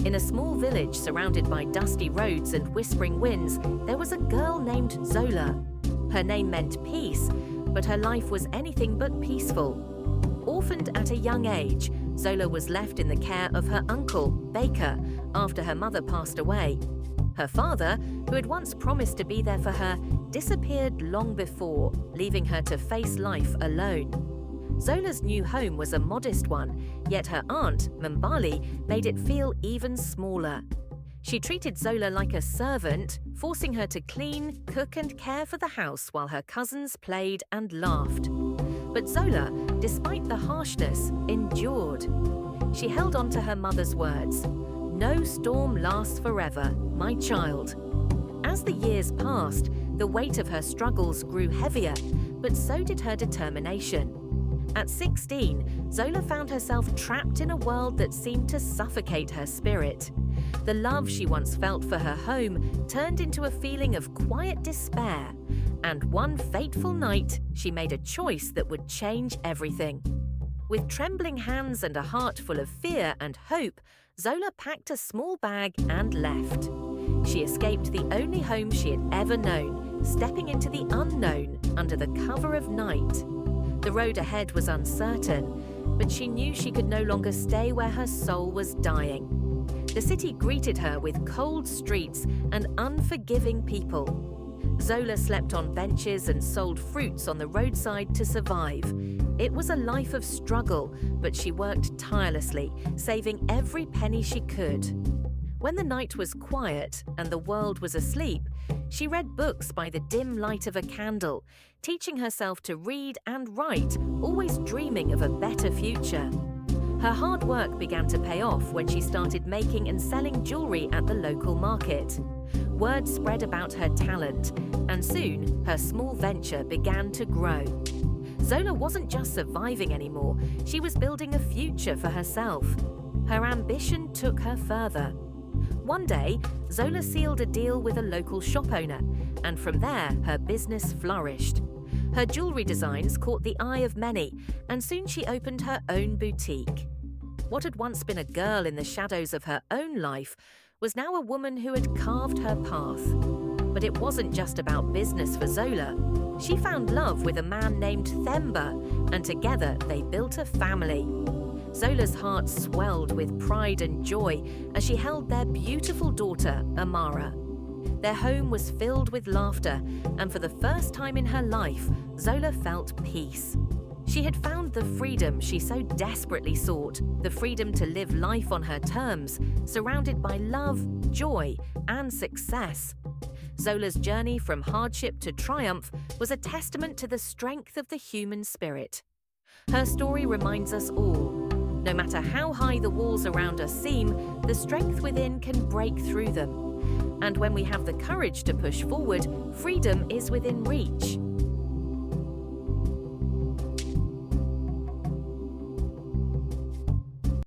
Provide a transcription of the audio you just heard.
In a small village surrounded by dusty roads and whispering winds, there was a girl named Zola. Her name meant peace, but her life was anything but peaceful. Orphaned at a young age, Zola was left in the care of her uncle, Baker, after her mother passed away. Her father, who had once promised to be there for her, disappeared long before, leaving her to face life alone. Zola's new home was a modest one, yet her aunt, Mbali, made it feel even smaller. She treated Zola like a servant, forcing her to clean, cook and care for the house while her cousins played and laughed. But Zola, despite the harshness, endured. She held on to her mother's words, "No storm lasts forever, my child." As the years passed, the weight of her struggles grew heavier, but so did her determination. At 16, Zola found herself trapped in a world that seemed to suffocate her spirit. The love she once felt for her home turned into a feeling of quiet despair, and one fateful night, she made a choice that would change everything. With trembling hands and a heart full of fear and hope, Zola packed a small bag and left. She escaped the only home she had ever known, stepping into the unknown under the cover of night. The road ahead was uncertain, but she knew she could no longer stay where her soul was dying. The city greeted her with cold streets and unforgiving people. Zola slept on benches and sold fruits on the roadside to survive. It was a life of struggle, but she worked tirelessly, saving every penny she could. When the night was quiet and the world was asleep, she read books by the dim light of a candle, teaching herself to read and write, always dreaming of a better future. Her hard work began to pay off when she started making and selling jewelry at the local market. Word spread about her talent, and soon her small venture began to grow. Zola wasn't just surviving anymore, she was building a future for herself. Her ambition took her further. One day, Zola sealed a deal with a local shop owner, and from there, her business flourished. Her jewelry designs caught the eye of many, and soon she opened her own boutique. What had once been a girl in the shadows of her own life was now a woman who had carved her path. But it wasn't just about business for Zola. She found love with a man named Themba, and together they built a family. Zola's heart swelled with pride and joy as she held their beautiful daughter, Amara. Their home was filled with laughter, and for the first time in her life, Zola felt peace. She had found the freedom she so desperately sought, the freedom to live life on her terms, surrounded by love, joy, and success. Zola's journey from hardship to triumph was a testament to the strength of the human spirit. Her story reminds us all, no matter how high the walls around us seem, the strength within can break through them. And when we have the courage to push forward, freedom is within reach.